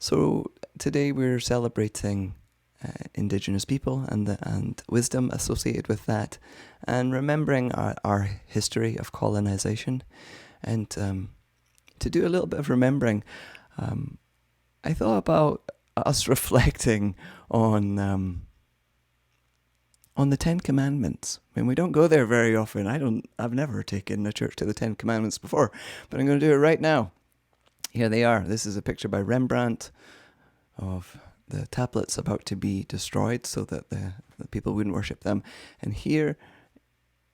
So today we're celebrating indigenous people and wisdom associated with that, and remembering our history of colonization. And to do a little bit of remembering, I thought about us reflecting on the Ten Commandments. I mean, we don't go there very often. I've never taken a church to the Ten Commandments before, but I'm going to do it right now. Here they are. This is a picture by Rembrandt of the tablets about to be destroyed so that the people wouldn't worship them. And here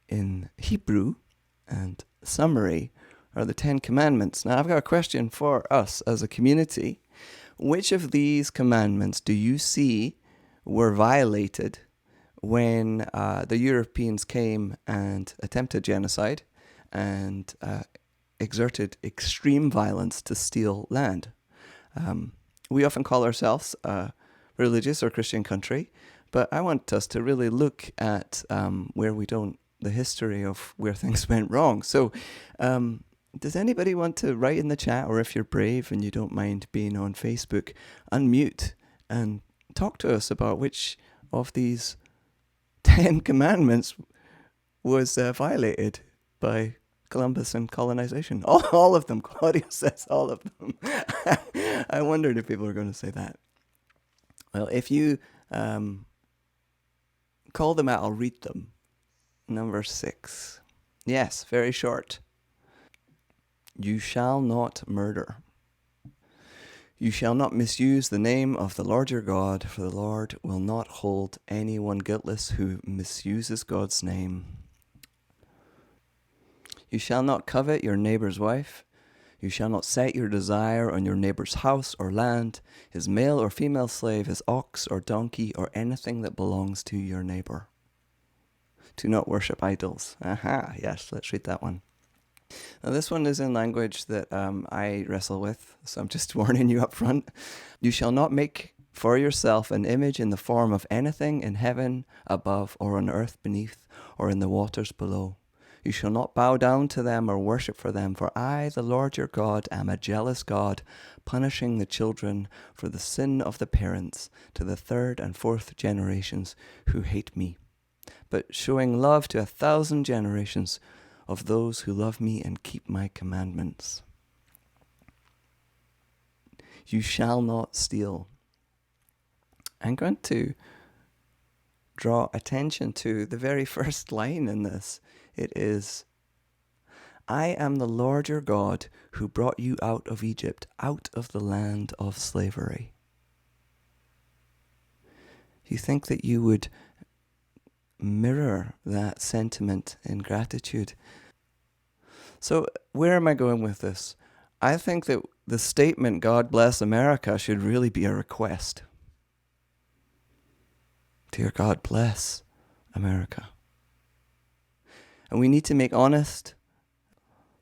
in Hebrew and summary are the Ten Commandments. Now, I've got a question for us as a community. Which of these commandments do you see were violated when the Europeans came and attempted genocide and exerted extreme violence to steal land? We often call ourselves a religious or Christian country, but I want us to really look at the history of where things went wrong. So, does anybody want to write in the chat, or if you're brave and you don't mind being on Facebook, unmute and talk to us about which of these 10 commandments was violated by Columbus and colonization? All of them. Claudia says all of them. I wondered if people were going to say that. Well, if you call them out, I'll read them. Number 6. Yes, very short. You shall not murder. You shall not misuse the name of the Lord your God, for the Lord will not hold anyone guiltless who misuses God's name. You shall not covet your neighbor's wife. You shall not set your desire on your neighbor's house or land, his male or female slave, his ox or donkey, or anything that belongs to your neighbor. Do not worship idols. Aha, yes, let's read that one. Now, this one is in language that I wrestle with, so I'm just warning you up front. You shall not make for yourself an image in the form of anything in heaven above, or on earth beneath, or in the waters below. You shall not bow down to them or worship for them, for I, the Lord your God, am a jealous God, punishing the children for the sin of the parents to the 3rd and 4th generations who hate me, but showing love to 1,000 generations of those who love me and keep my commandments. You shall not steal. I'm going to draw attention to the very first line in this. It is, I am the Lord your God who brought you out of Egypt, out of the land of slavery. You think that you would mirror that sentiment in gratitude? So where am I going with this? I think that the statement, God bless America, should really be a request. Dear God, bless America. And we need to make honest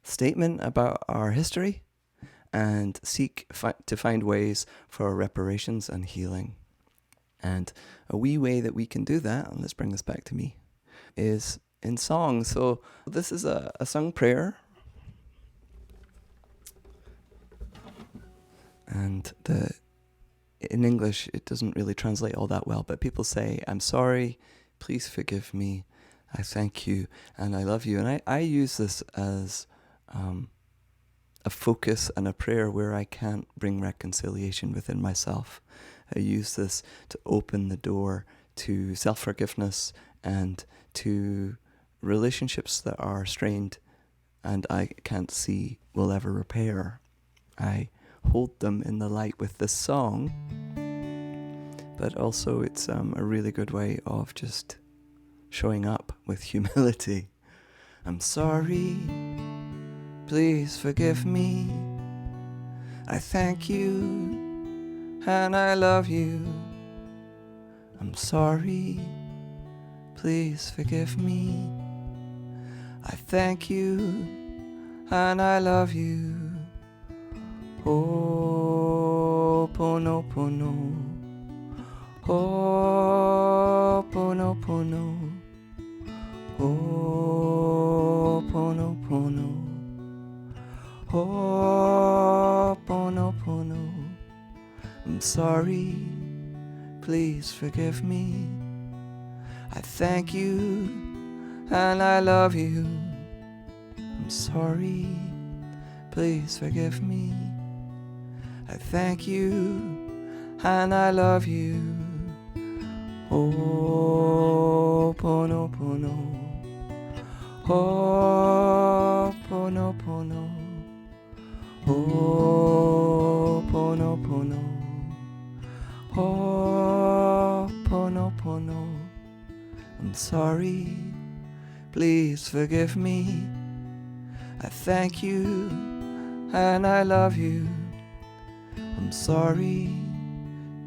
statement about our history and seek to find ways for reparations and healing. And a wee way that we can do that, and let's bring this back to me, is in song. So this is a sung prayer. And in English, it doesn't really translate all that well, but people say, I'm sorry, please forgive me, I thank you, and I love you. And I use this as a focus and a prayer where I can't bring reconciliation within myself. I use this to open the door to self-forgiveness and to relationships that are strained and I can't see will ever repair. I hold them in the light with this song, but also it's a really good way of just showing up with humility. I'm sorry, please forgive me, I thank you, and I love you. I'm sorry, please forgive me, I thank you, and I love you. Ho'oponopono, Ho'oponopono, Ho'oponopono, Ho'oponopono, I'm sorry, please forgive me. I thank you and I love you. I'm sorry, please forgive me. I thank you and I love you. Ho'oponopono, ho'oponopono, ho'oponopono, ho'oponopono. I'm sorry, please forgive me. I thank you and I love you. I'm sorry,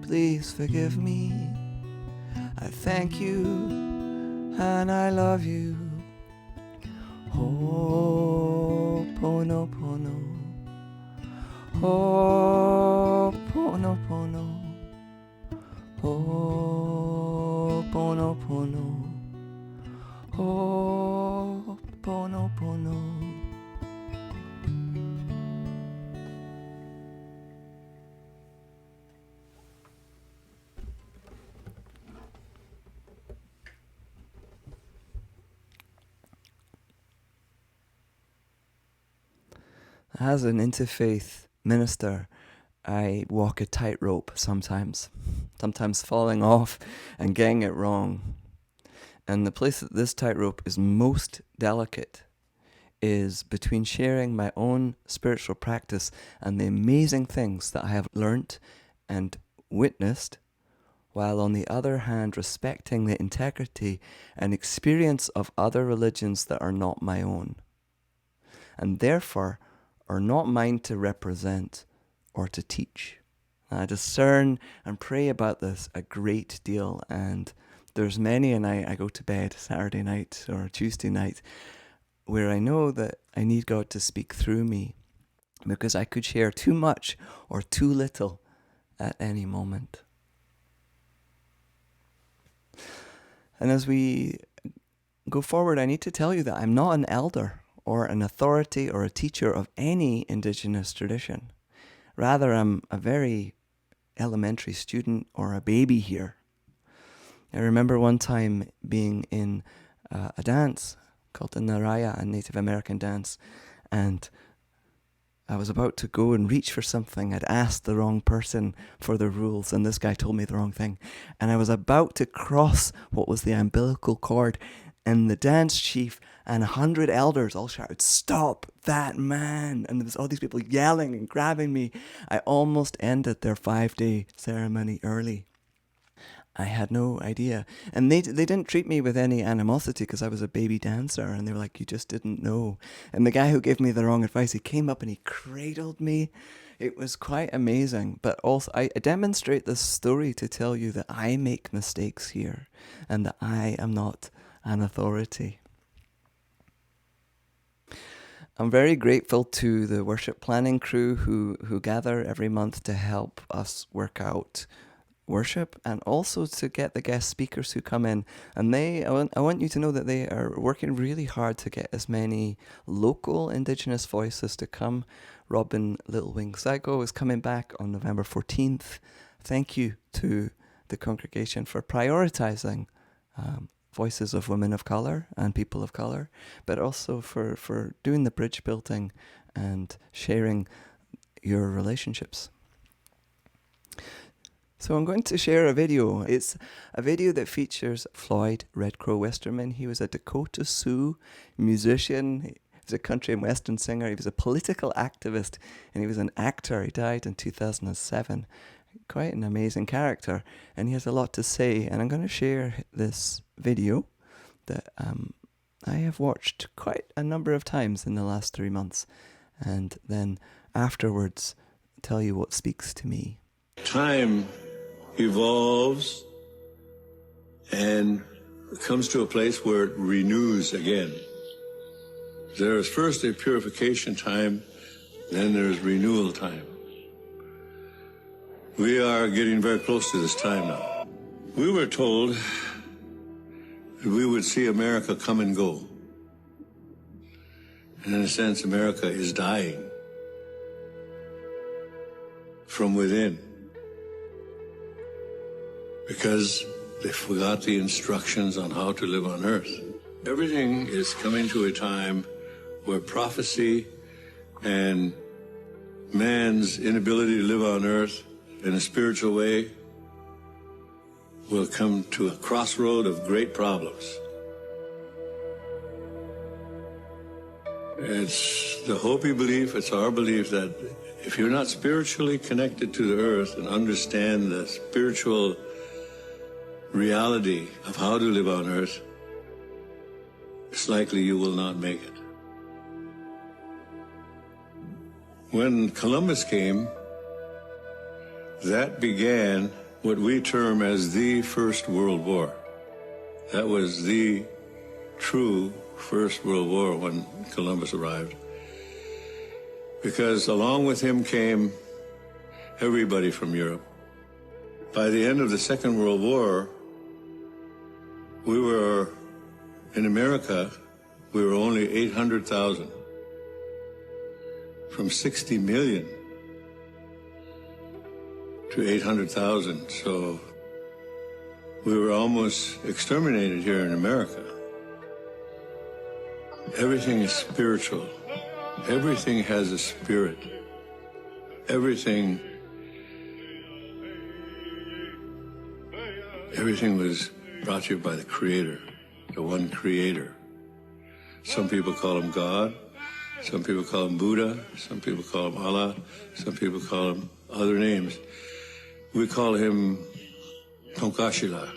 please forgive me. I thank you and I love you. Ho'oponopono, ho'oponopono, ho'oponopono, ho'oponopono. As an interfaith minister, I walk a tightrope sometimes falling off and getting it wrong. And the place that this tightrope is most delicate is between sharing my own spiritual practice and the amazing things that I have learnt and witnessed, while on the other hand respecting the integrity and experience of other religions that are not my own, and therefore are not mine to represent or to teach. I discern and pray about this a great deal, and there's many a night I go to bed, Saturday night or Tuesday night, where I know that I need God to speak through me, because I could share too much or too little at any moment. And as we go forward, I need to tell you that I'm not an elder or an authority or a teacher of any indigenous tradition. Rather, I'm a very elementary student or a baby here. I remember one time being in a dance called the Naraya, a Native American dance, and I was about to go and reach for something. I'd asked the wrong person for the rules, and this guy told me the wrong thing. And I was about to cross what was the umbilical cord, and the dance chief and 100 elders all shouted, "Stop that man!" And there was all these people yelling and grabbing me. I almost ended their 5-day ceremony early. I had no idea. And they didn't treat me with any animosity because I was a baby dancer, and they were like, "You just didn't know." And the guy who gave me the wrong advice, he came up and he cradled me. It was quite amazing. But also, I demonstrate this story to tell you that I make mistakes here and that I am not an authority. I'm very grateful to the worship planning crew who gather every month to help us work out worship, and also to get the guest speakers who come in. And I want you to know that they are working really hard to get as many local indigenous voices to come. Robin Little Wing Zygo is coming back on November 14th. Thank you to the congregation for prioritizing voices of women of colour and people of colour, but also for doing the bridge building and sharing your relationships. So I'm going to share a video. It's a video that features Floyd Red Crow Westerman. He was a Dakota Sioux musician. He was a country and western singer. He was a political activist, and he was an actor. He died in 2007. Quite an amazing character, and he has a lot to say. And I'm going to share this video that I have watched quite a number of times in the last 3 months, and then afterwards tell you what speaks to me. Time evolves and comes to a place where it renews again. There is first a purification time, then there's renewal time. We are getting very close to this time now. We were told that we would see America come and go. And in a sense, America is dying from within. because they forgot the instructions on how to live on earth. Everything is coming to a time where prophecy and man's inability to live on earth in a spiritual way will come to a crossroad of great problems. It's the Hopi belief, it's our belief that if you're not spiritually connected to the earth and understand the spiritual reality of how to live on earth, it's likely you will not make it. When Columbus came, that began what we term as the First World War. That was the true First World War when Columbus arrived. Because along with him came everybody from Europe. By the end of the Second World War, we were, in America, we were only 800,000. From 60 million to 800,000. So we were almost exterminated here in America. Everything is spiritual. Everything has a spirit. Everything was brought to you by the Creator, the one Creator. Some people call him God. Some people call him Buddha. Some people call him Allah. Some people call him other names. We call him Tonkashila,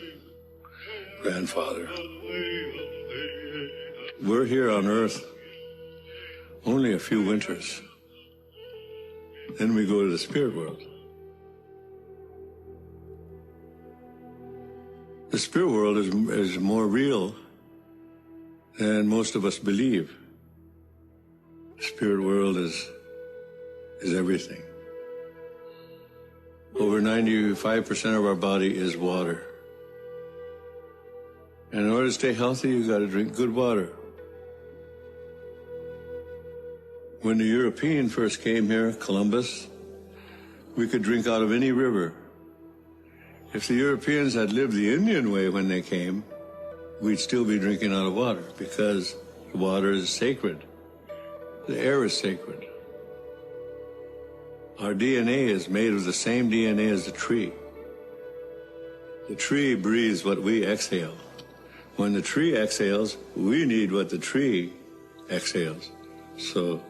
grandfather. We're here on earth only a few winters. Then we go to the spirit world. The spirit world is more real than most of us believe. The spirit world is everything. Over 95% of our body is water. And in order to stay healthy, you got to drink good water. When the European first came here, Columbus, we could drink out of any river. If the Europeans had lived the Indian way when they came, we'd still be drinking out of water because the water is sacred. The air is sacred. Our DNA is made of the same DNA as the tree. The tree breathes what we exhale. When the tree exhales, we need what the tree exhales. So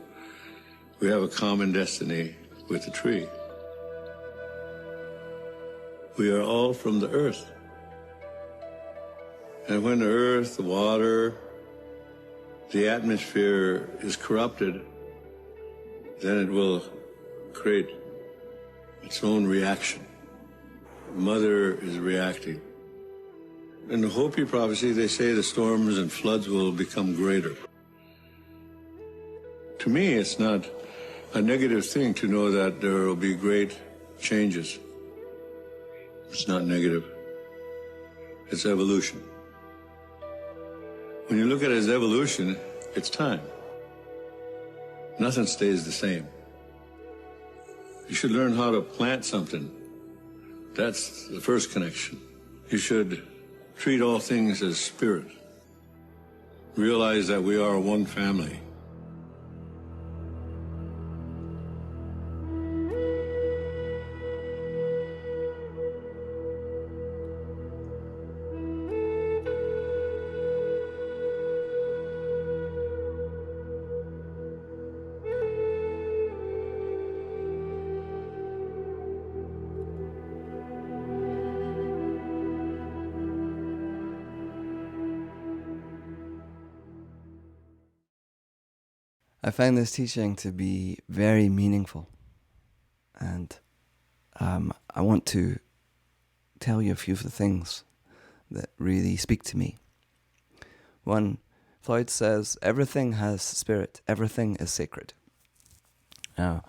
we have a common destiny with the tree. We are all from the earth. And when the earth, the water, the atmosphere is corrupted, then it will create its own reaction. Mother is reacting. In the Hopi prophecy, they say the storms and floods will become greater. To me, it's not a negative thing to know that there will be great changes. It's not negative. It's evolution. When you look at it as evolution, it's time. Nothing stays the same. You should learn how to plant something. That's the first connection. You should treat all things as spirit. Realize that we are one family. I find this teaching to be very meaningful, and I want to tell you a few of the things that really speak to me. One, Floyd says, everything has spirit, everything is sacred. Now,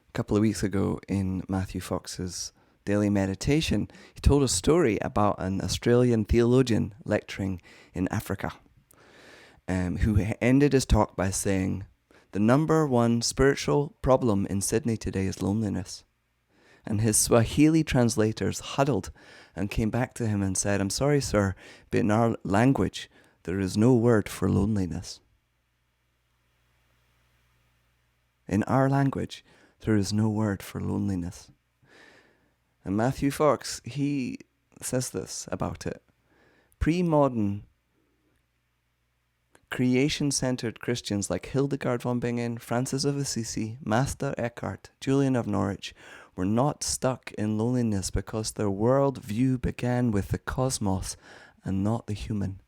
a couple of weeks ago in Matthew Fox's daily meditation, he told a story about an Australian theologian lecturing in Africa, who ended his talk by saying, the number one spiritual problem in Sydney today is loneliness. And his Swahili translators huddled and came back to him and said, "I'm sorry, sir, but in our language, there is no word for loneliness." In our language, there is no word for loneliness. And Matthew Fox, he says this about it. Pre-modern creation-centered Christians like Hildegard von Bingen, Francis of Assisi, Master Eckhart, Julian of Norwich were not stuck in loneliness because their world view began with the cosmos and not the human.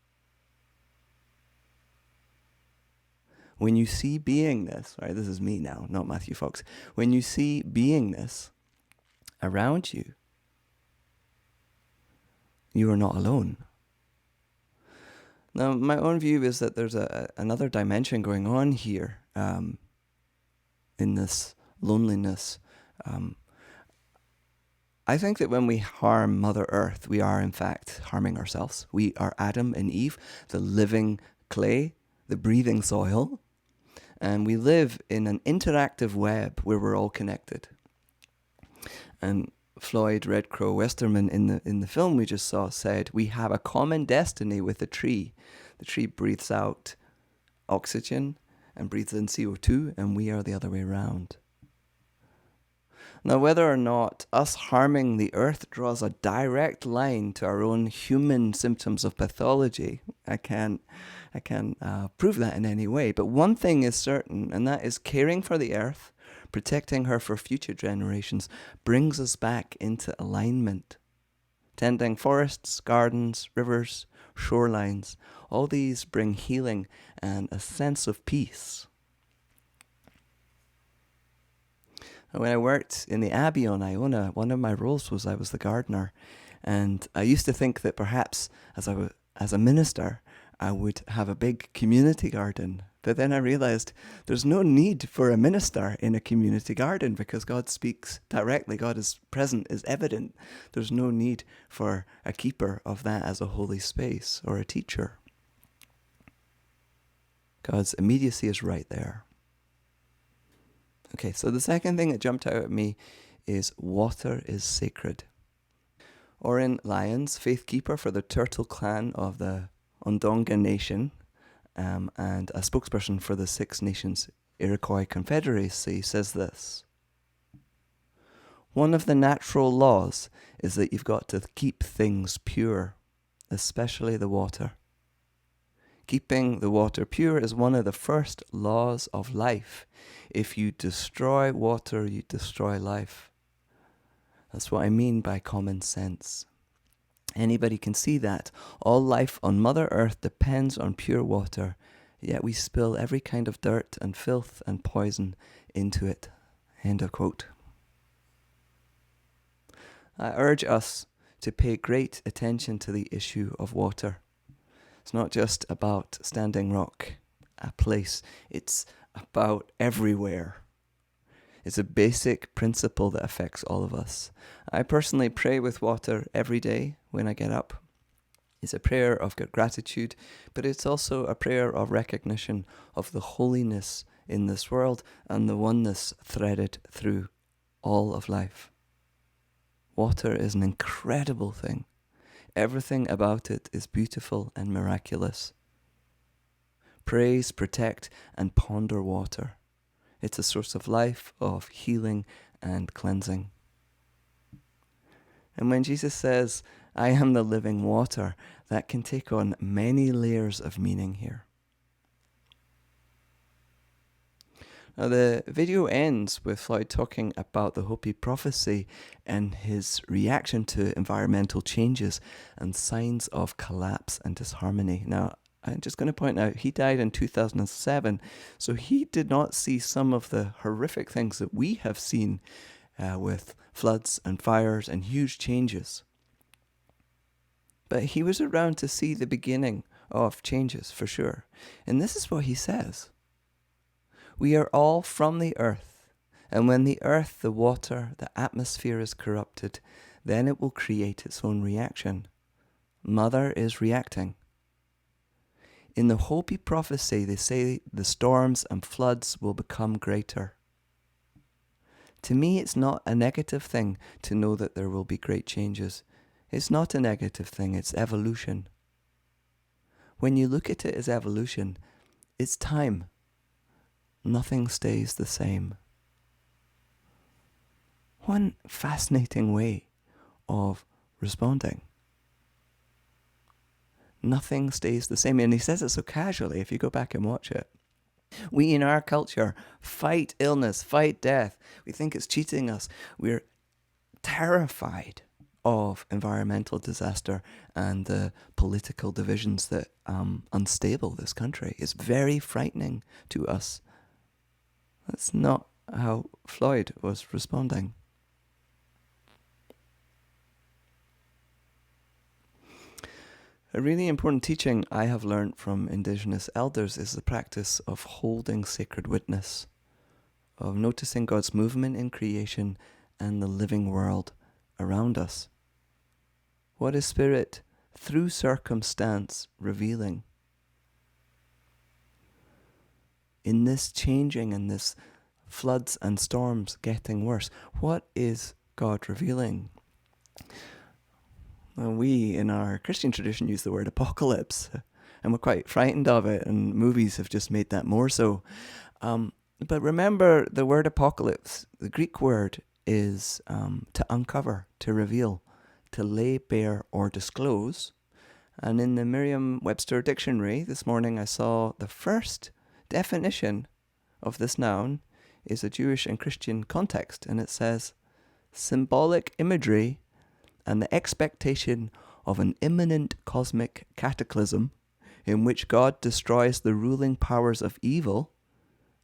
When you see beingness, right, this is me now, not Matthew Fox. When you see beingness around you, you are not alone. Now, my own view is that there's another dimension going on here in this loneliness. I think that when we harm Mother Earth, we are in fact harming ourselves. We are Adam and Eve, the living clay, the breathing soil, and we live in an interactive web where we're all connected. And Floyd Red Crow Westerman in the film we just saw said, "We have a common destiny with the tree. The tree breathes out oxygen and breathes in CO2, and we are the other way around." Now, whether or not us harming the earth draws a direct line to our own human symptoms of pathology, I can't prove that in any way. But one thing is certain, and that is caring for the earth, protecting her for future generations, brings us back into alignment. Tending forests, gardens, rivers, shorelines, all these bring healing and a sense of peace. When I worked in the Abbey on Iona, one of my roles was I was the gardener. And I used to think that perhaps as a minister, I would have a big community garden. But then I realized there's no need for a minister in a community garden because God speaks directly. God is present, is evident. There's no need for a keeper of that as a holy space or a teacher. God's immediacy is right there. Okay, so the second thing that jumped out at me is water is sacred. Orin Lyons, faith keeper for the Turtle clan of the Ondonga Nation, and a spokesperson for the Six Nations Iroquois Confederacy, says this: "One of the natural laws is that you've got to keep things pure, especially the water. Keeping the water pure is one of the first laws of life. If you destroy water, you destroy life." That's what I mean by common sense. Anybody can see that. All life on Mother Earth depends on pure water, yet we spill every kind of dirt and filth and poison into it. End of quote. I urge us to pay great attention to the issue of water. It's not just about Standing Rock, a place. It's about everywhere. It's a basic principle that affects all of us. I personally pray with water every day when I get up. It's a prayer of gratitude, but it's also a prayer of recognition of the holiness in this world and the oneness threaded through all of life. Water is an incredible thing. Everything about it is beautiful and miraculous. Praise, protect, and ponder water. It's a source of life, of healing, and cleansing. And when Jesus says, "I am the living water," that can take on many layers of meaning here. Now, the video ends with Floyd talking about the Hopi prophecy and his reaction to environmental changes and signs of collapse and disharmony. Now, I'm just going to point out, he died in 2007, so he did not see some of the horrific things that we have seen with floods and fires and huge changes. But he was around to see the beginning of changes, for sure. And this is what he says: "We are all from the earth, and when the earth, the water, the atmosphere is corrupted, then it will create its own reaction. Mother is reacting. In the Hopi prophecy, they say the storms and floods will become greater. To me, it's not a negative thing to know that there will be great changes. It's not a negative thing, it's evolution. When you look at it as evolution, it's time. Nothing stays the same. One fascinating way of responding. Nothing stays the same. And he says it so casually if you go back and watch it. We in our culture fight illness, fight death. We think it's cheating us. We're terrified of environmental disaster and the political divisions that unstable this country. It's very frightening to us. That's not how Floyd was responding. A really important teaching I have learned from indigenous elders is the practice of holding sacred witness, of noticing God's movement in creation and the living world around us. What is Spirit, through circumstance, revealing? In this changing and this floods and storms getting worse, what is God revealing? Well, we in our Christian tradition use the word apocalypse, and we're quite frightened of it, and movies have just made that more so. But remember, the word apocalypse, the Greek word, is to uncover, to reveal, to lay bare or disclose. And in the Merriam-Webster dictionary this morning, I saw the first definition of this noun is a Jewish and Christian context, and it says symbolic imagery and the expectation of an imminent cosmic cataclysm in which God destroys the ruling powers of evil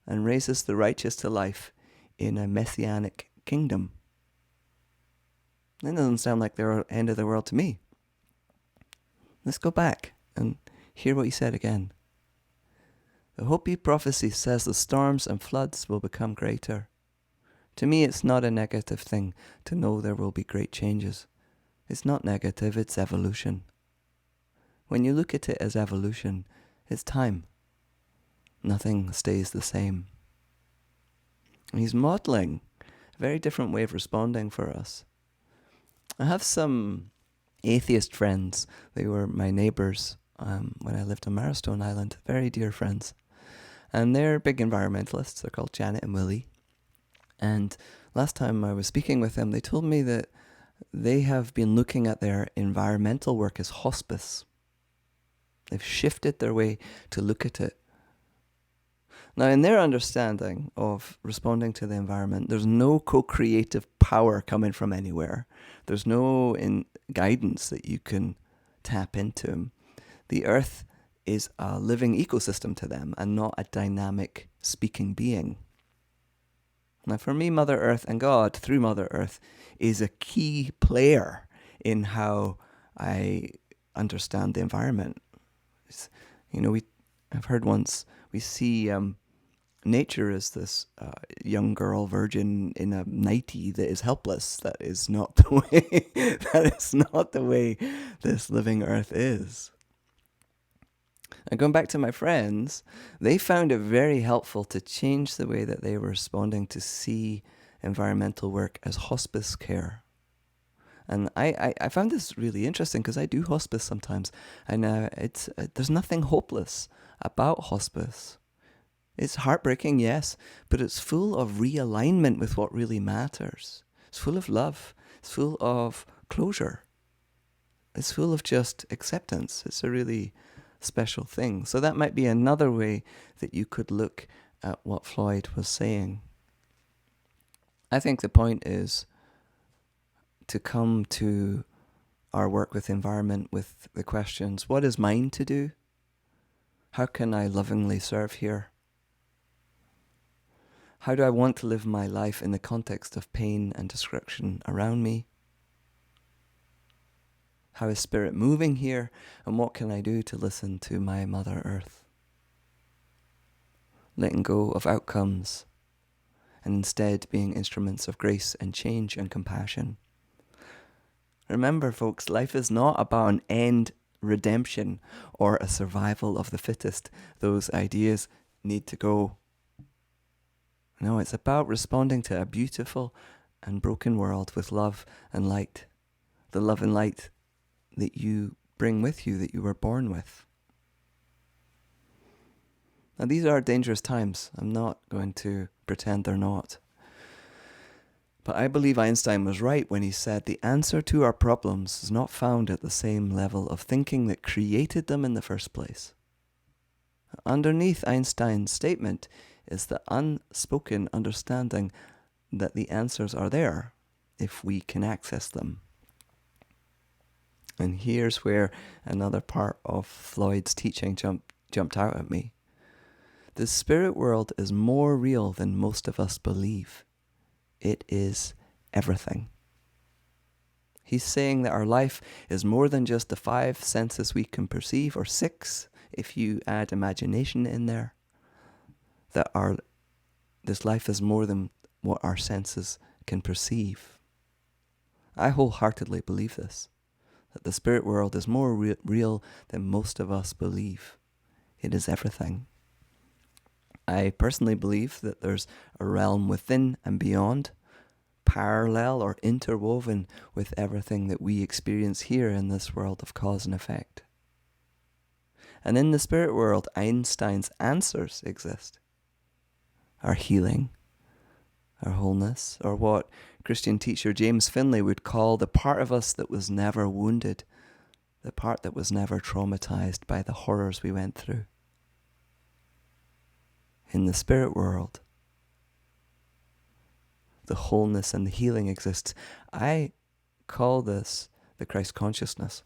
and raises the righteous to life in a messianic kingdom. That doesn't sound like the end of the world to me. Let's go back and hear what he said again. The Hopi prophecy says the storms and floods will become greater. To me, it's not a negative thing to know there will be great changes. It's not negative, it's evolution. When you look at it as evolution, it's time. Nothing stays the same. And he's modeling a very different way of responding for us. I have some atheist friends. They were my neighbours when I lived on Marrowstone Island, very dear friends. And they're big environmentalists. They're called Janet and Willie. And last time I was speaking with them, they told me that they have been looking at their environmental work as hospice. They've shifted their way to look at it. Now, in their understanding of responding to the environment, there's no co-creative power coming from anywhere. There's no guidance that you can tap into. The earth is a living ecosystem to them and not a dynamic speaking being. Now, for me, Mother Earth and God, through Mother Earth, is a key player in how I understand the environment. I've heard once, we see nature as this young girl virgin in a nightie that is helpless. That is not the way. That is not the way this living Earth is. And going back to my friends, they found it very helpful to change the way that they were responding to see environmental work as hospice care. And I found this really interesting because I do hospice sometimes. And there's nothing hopeless about hospice. It's heartbreaking, yes, but it's full of realignment with what really matters. It's full of love. It's full of closure. It's full of just acceptance. It's a really special thing. So that might be another way that you could look at what Floyd was saying. I think the point is to come to our work with environment with the questions, what is mine to do? How can I lovingly serve here? How do I want to live my life in the context of pain and destruction around me? How is Spirit moving here? And what can I do to listen to my Mother Earth? Letting go of outcomes and instead being instruments of grace and change and compassion. Remember, folks, life is not about an end redemption or a survival of the fittest. Those ideas need to go. No, it's about responding to a beautiful and broken world with love and light. The love and light that you bring with you, that you were born with. Now, these are dangerous times. I'm not going to pretend they're not. But I believe Einstein was right when he said the answer to our problems is not found at the same level of thinking that created them in the first place. Underneath Einstein's statement is the unspoken understanding that the answers are there if we can access them. And here's where another part of Floyd's teaching jumped out at me. The spirit world is more real than most of us believe. It is everything. He's saying that our life is more than just the 5 senses we can perceive, or 6 if you add imagination in there. That this life is more than what our senses can perceive. I wholeheartedly believe this, that the spirit world is more real than most of us believe. It is everything. I personally believe that there's a realm within and beyond, parallel or interwoven with everything that we experience here in this world of cause and effect. And in the spirit world, Einstein's answers exist. Our healing, our wholeness, or what Christian teacher James Finley would call the part of us that was never wounded, the part that was never traumatized by the horrors we went through. In the spirit world, the wholeness and the healing exists. I call this the Christ consciousness.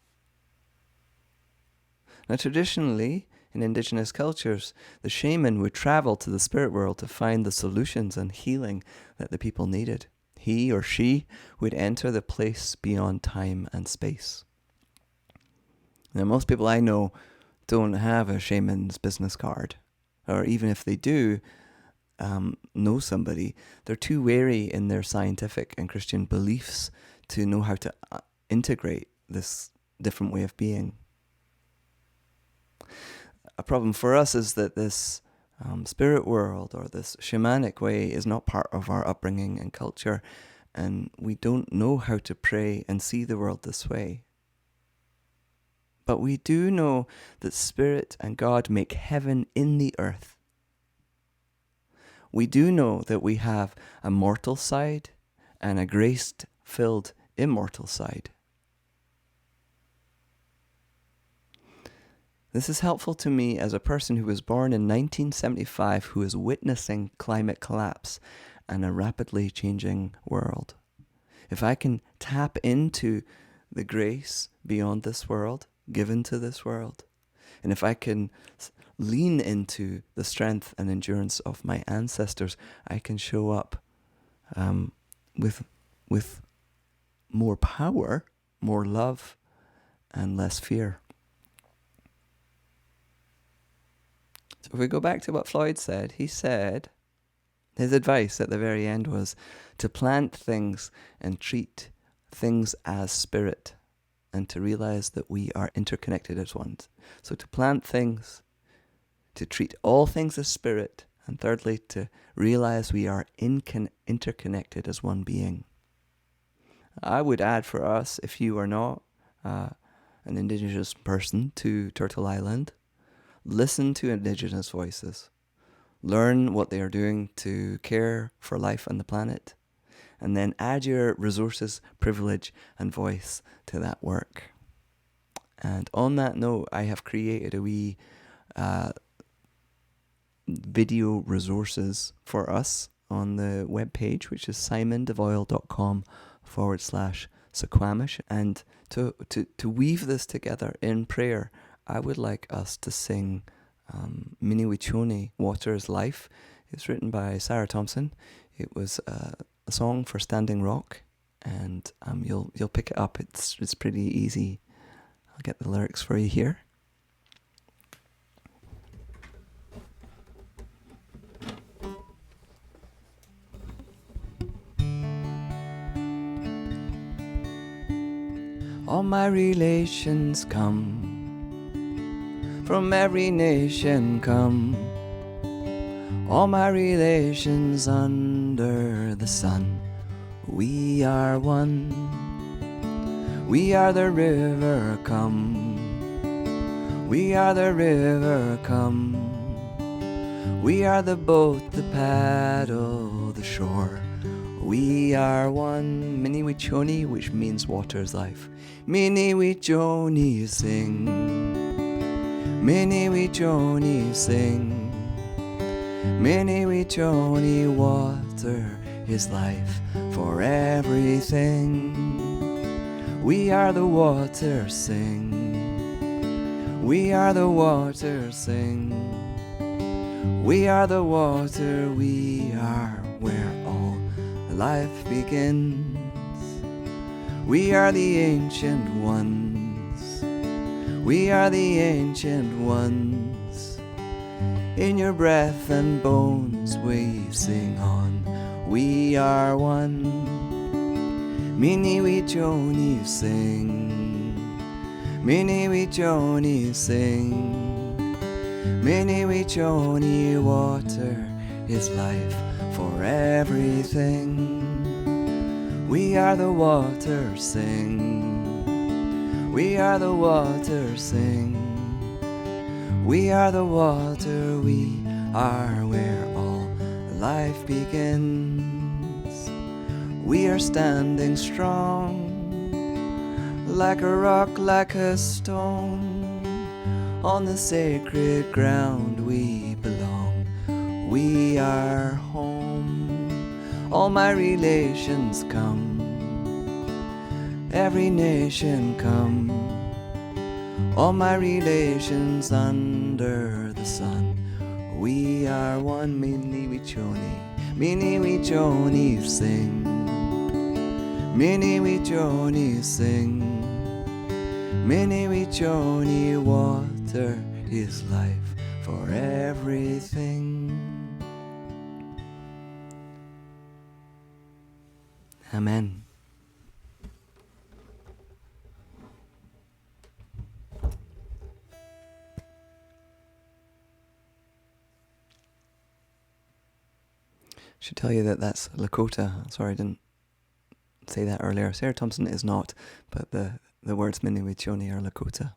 Now, traditionally, in indigenous cultures, the shaman would travel to the spirit world to find the solutions and healing that the people needed. He or she would enter the place beyond time and space. Now, most people I know don't have a shaman's business card, or even if they do, know somebody, they're too wary in their scientific and Christian beliefs to know how to integrate this different way of being. A problem for us is that this spirit world or this shamanic way is not part of our upbringing and culture, and we don't know how to pray and see the world this way. But we do know that Spirit and God make heaven in the earth. We do know that we have a mortal side and a grace-filled immortal side. This is helpful to me as a person who was born in 1975 who is witnessing climate collapse and a rapidly changing world. If I can tap into the grace beyond this world, given to this world, and if I can lean into the strength and endurance of my ancestors, I can show up with more power, more love, and less fear. So if we go back to what Floyd said, he said, his advice at the very end was to plant things and treat things as spirit, and to realize that we are interconnected as one. So to plant things, to treat all things as spirit, and thirdly, to realize we are interconnected as one being. I would add for us, if you are not an indigenous person to Turtle Island, listen to indigenous voices. Learn what they are doing to care for life on the planet. And then add your resources, privilege, and voice to that work. And on that note, I have created a wee video resources for us on the webpage, which is simondevoyle.com/Suquamish. And to weave this together in prayer, I would like us to sing Miniwichoni, Water is Life. It's written by Sarah Thompson. It was a song for Standing Rock, and you'll pick it up. It's pretty easy. I'll get the lyrics for you here. All my relations come, from every nation come. all my relations under the sun. We are one. We are the river, come. We are the river, come. We are the boat that paddle the shore. We are one. Mini Wichoni, which means water's life. Mini Wichoni sing. Mini Wichoni sing. Mini Wichoni, water is life for everything. We are the water, sing. We are the water, sing. We are the water, we are where all life begins. We are the ancient ones. We are the ancient ones. In your breath and bones we sing on. We are one. Mini Wichoni sing. Mini Wichoni sing. Mini Wichoni, water is life for everything. We are the water, sing. We are the water, sing. We are the water, we are where all life begins. We are standing strong, like a rock, like a stone. On the sacred ground we belong. We are home. All my relations come. Every nation come. All my relations under the sun. We are one. Mini Wichoni. Mini Wichoni sing. Mini Wichoni sing. Mini Wichoni, water is life for everything. Amen. Should tell you that that's Lakota. Sorry, I didn't say that earlier. Sarah Thompson is not, but the words Mini Wichoni are Lakota.